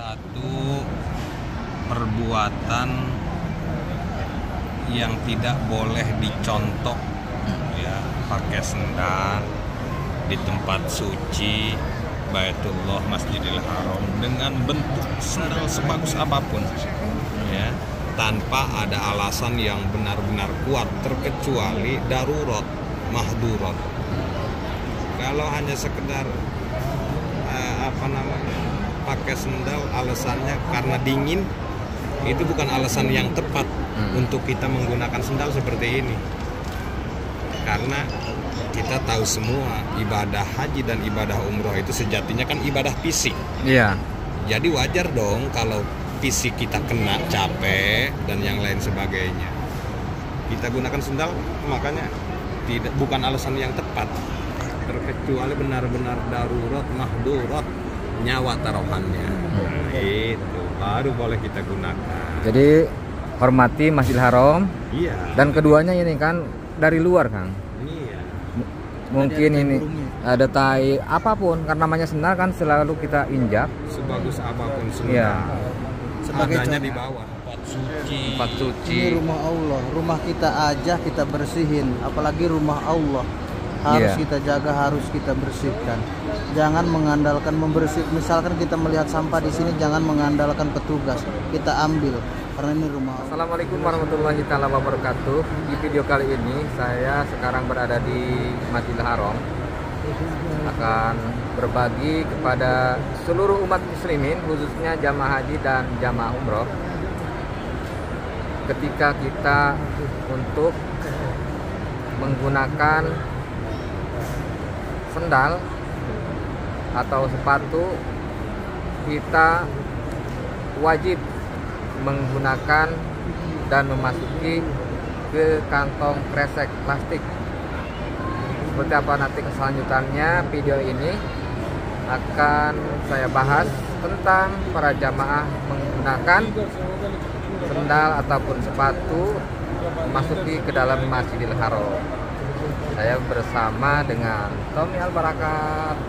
satu perbuatan yang tidak boleh dicontoh, ya, pakai sendal di tempat suci Baitullah Masjidil Haram dengan bentuk sendal sebagus apapun, ya, tanpa ada alasan yang benar-benar kuat, terkecuali darurat, mahdurat. Kalau hanya sekedar pakai sendal alasannya karena dingin, itu bukan alasan yang tepat untuk kita menggunakan sendal seperti ini. Karena kita tahu semua ibadah haji dan ibadah umroh itu sejatinya kan ibadah fisik. Iya. Jadi wajar dong kalau fisik kita kena, capek dan yang lain sebagainya. Kita gunakan sendal, makanya bukan alasan yang tepat, terkecuali benar-benar darurat, mahdurat, nyawa taruhannya. Nah, itu baru boleh kita gunakan. Jadi hormati Masjidil Haram. Iya. Dan keduanya ini kan dari luar, Kang. Iya. Mungkin ini ada tai apapun, karena namanya sendal kan selalu kita injak. Sebagus apapun sendal. Iya. Adanya di bawah. Tempat suci. Ini rumah Allah, rumah kita aja kita bersihin, apalagi rumah Allah. Harus kita jaga, harus kita bersihkan. Jangan mengandalkan membersihkan. Misalkan kita melihat sampah di sini, jangan mengandalkan petugas. Kita ambil karena ini rumah Allah. Assalamualaikum warahmatullahi wabarakatuh. Di video kali ini saya sekarang berada di Masjidil Haram, akan berbagi kepada seluruh umat muslimin, khususnya jamaah haji dan jamaah umroh, ketika kita untuk menggunakan sendal atau sepatu, kita wajib menggunakan dan memasuki ke kantong kresek plastik. Seperti apa nanti keselanjutannya, video ini akan saya bahas tentang para jamaah menggunakan sendal ataupun sepatu memasuki ke dalam Masjidil Haram. Saya bersama dengan Tommy Al-Barakat.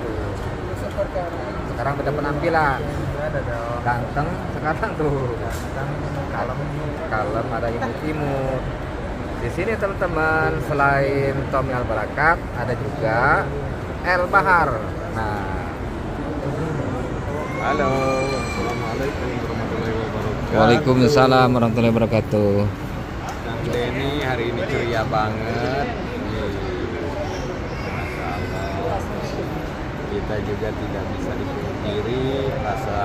Sekarang beda penampilan, ganteng sekarang tuh, kalem, ada imut-imut. Di sini teman-teman, selain Tommy Al-Barakat, ada juga El Bahar. Nah, Halo, assalamualaikum warahmatullahi wabarakatuh. Waalaikumsalam warahmatullahi wabarakatuh. Kang Denny hari ini ceria banget. Kita juga tidak bisa dipungkiri rasa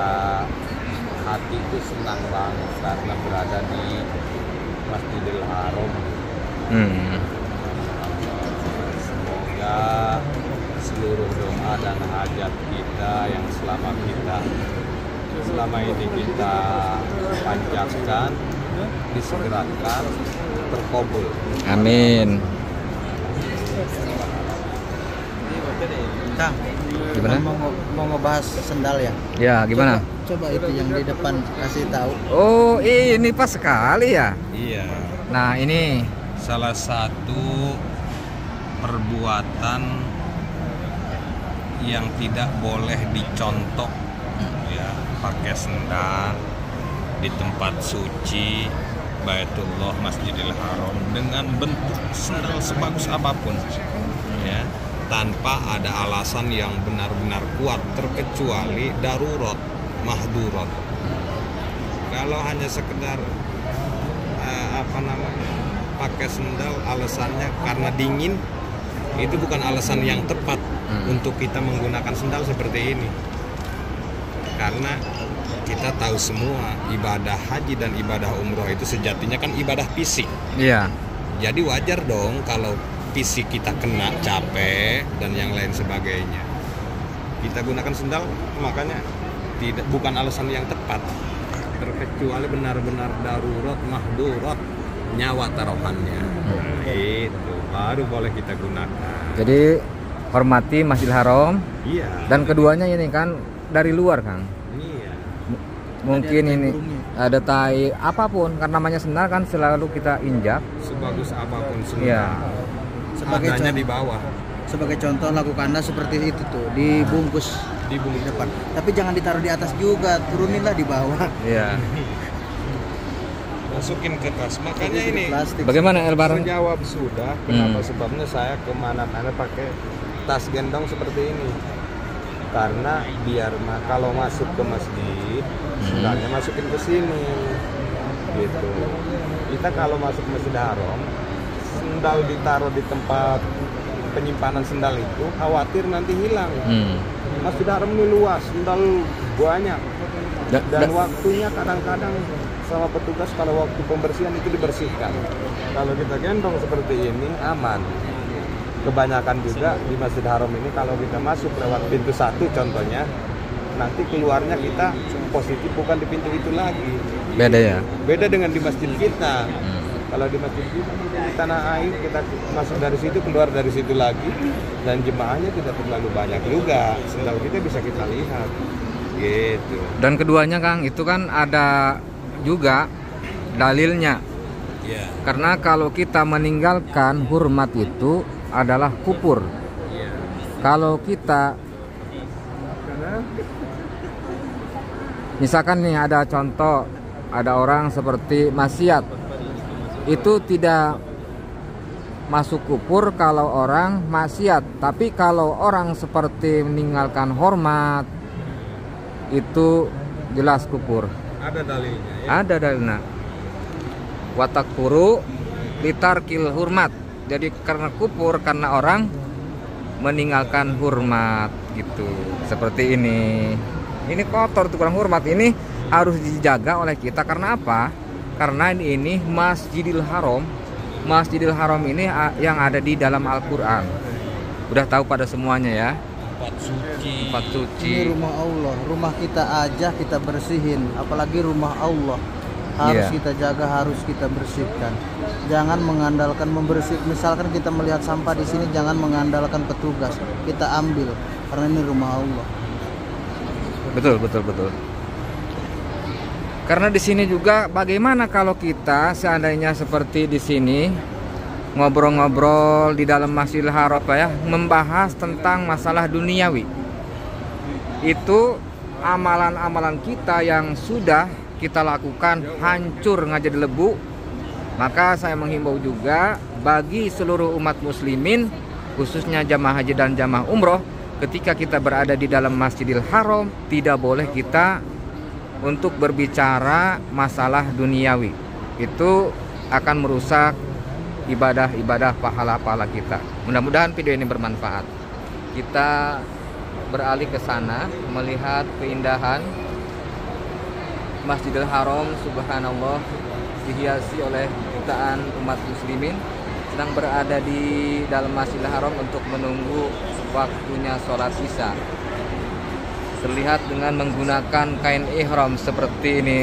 hati itu senang banget karena berada di Masjidil Haram. Semoga seluruh doa dan hajat kita yang selama ini kita panjatkan disegerakan terkabul. Amin. Kang, gimana? Mau ngebahas sendal ya? Ya, gimana? Coba itu yang di depan kasih tahu. Oh, ini pas sekali ya. Iya. Nah, ini Salah satu perbuatan yang tidak boleh dicontoh, ya, pakai sendal di tempat suci Baitullah Masjidil Haram dengan bentuk sendal sebagus apapun, ya, tanpa ada alasan yang benar-benar kuat, terkecuali darurat, mahdurat. Kalau hanya sekedar pakai sendal alasannya karena dingin, itu bukan alasan yang tepat untuk kita menggunakan sendal seperti ini. Karena kita tahu semua ibadah haji dan ibadah umroh itu sejatinya kan ibadah fisik. iya. Jadi wajar dong kalau fisik kita kena, capek dan yang lain sebagainya. Kita gunakan sendal, makanya bukan alasan yang tepat, terkecuali benar-benar darurat, mahdurat, nyawa taruhannya. Nah, itu baru boleh kita gunakan. Jadi hormati Masjidil Haram. Iya. Dan keduanya ini kan dari luar, Kang. Iya. Mungkin ini ada tai apapun, karena namanya sendal kan selalu kita injak. Sebagus apapun sendal. Iya. Sebagai adanya di bawah. Sebagai contoh lakukanlah seperti itu tuh, dibungkus di di bumi depan. Tapi jangan ditaruh di atas juga, turuninlah di bawah. Iya. masukin ke tas. Makanya Jadi ini plastik. Bagaimana El Bareng? menjawab sudah kenapa sebabnya saya kemana-mana pakai tas gendong seperti ini. Karena biar kalau masuk ke masjid, sendalnya masukin ke sini, gitu. Kita kalau masuk Masjid Haram, sendal ditaruh di tempat penyimpanan sendal itu, khawatir nanti hilang. Masjid Haram ini luas, sendal banyak. Dan waktunya kadang-kadang sama petugas kalau waktu pembersihan itu dibersihkan. Kalau kita gendong seperti ini aman. Kebanyakan juga di Masjid Haram ini kalau kita masuk lewat pintu 1 contohnya, nanti keluarnya kita positif bukan di pintu itu lagi. Beda ya? Beda dengan di masjid kita. Kalau di masjid kita di tanah air kita masuk dari situ keluar dari situ lagi, dan jemaahnya tidak terlalu banyak juga. Sendal kita bisa kita lihat. Gitu. Dan keduanya Kang, itu kan ada juga dalilnya. Iya. Karena kalau kita meninggalkan hormat itu adalah kufur. Iya. Kalau kita misalkan nih ada contoh, ada orang seperti maksiat, itu tidak masuk kufur kalau orang maksiat. Tapi kalau orang seperti meninggalkan hormat, itu jelas kufur. Ada dalilnya ya. Ada dalilnya. Watakfuru litarkil hurmat. Jadi karena kufur, karena orang meninggalkan hormat gitu. Seperti ini. Ini kotor tuh, kurang hormat. Ini harus dijaga oleh kita. Karena apa? Karena ini Masjidil Haram. Masjidil Haram ini yang ada di dalam Al-Qur'an. Udah tahu pada semuanya ya. Tempat suci. Tempat suci. Ini rumah Allah, rumah kita aja kita bersihin, apalagi rumah Allah. Harus Iya. kita jaga, harus kita bersihkan. Jangan mengandalkan misalkan kita melihat sampah di sini, jangan mengandalkan petugas. Kita ambil karena ini rumah Allah. Betul. Karena di sini juga bagaimana kalau kita seandainya seperti di sini ngobrol-ngobrol di dalam Masjidil Haram ya, membahas tentang masalah duniawi. Itu amalan-amalan kita yang sudah kita lakukan hancur nggak jadi lebu. Maka saya menghimbau juga bagi seluruh umat muslimin, khususnya jamaah haji dan jamaah umroh, ketika kita berada di dalam Masjidil Haram, tidak boleh kita untuk berbicara masalah duniawi. Itu akan merusak ibadah-ibadah pahala-pahala kita. Mudah-mudahan video ini bermanfaat. Kita beralih ke sana melihat keindahan Masjidil Haram. Subhanallah, dihiasi oleh jutaan umat muslimin sedang berada di dalam Masjidil Haram untuk menunggu waktunya sholat isya. Terlihat dengan menggunakan kain ihram seperti ini.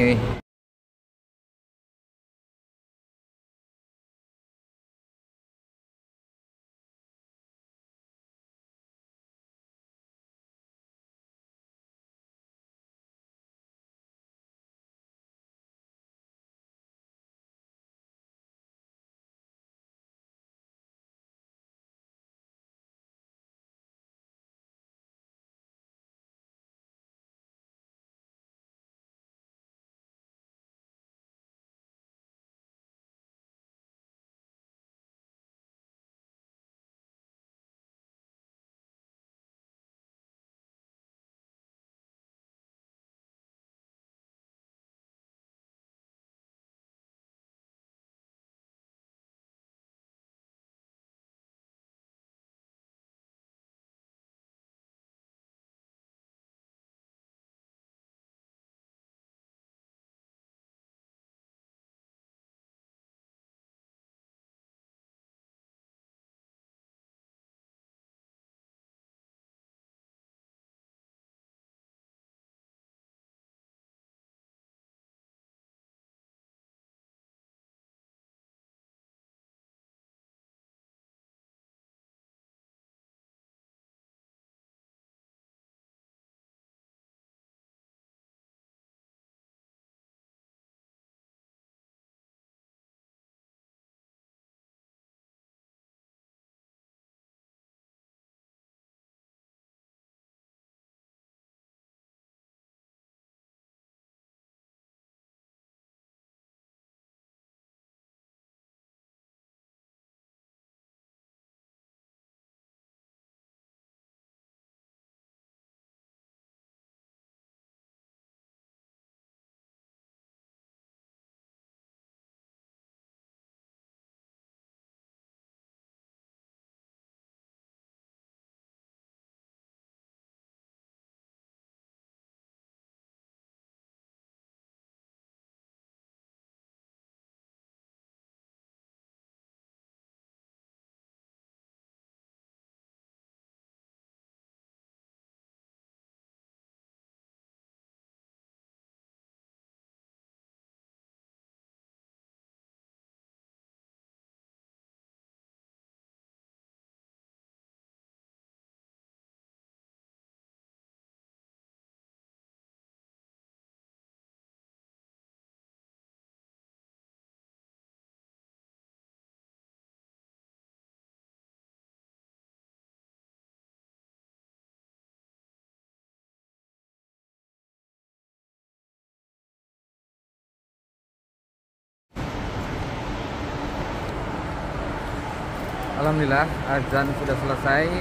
Alhamdulillah azan sudah selesai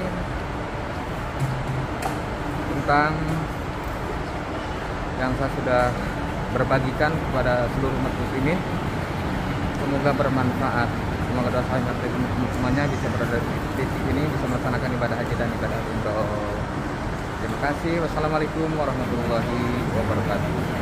tentang yang saya sudah berbagikan kepada seluruh umat muslimin. Semoga bermanfaat. Semoga doa saya semuanya bisa berada di titik ini, bisa melaksanakan ibadah haji dan ibadah umroh. Terima kasih. Wassalamualaikum warahmatullahi wabarakatuh.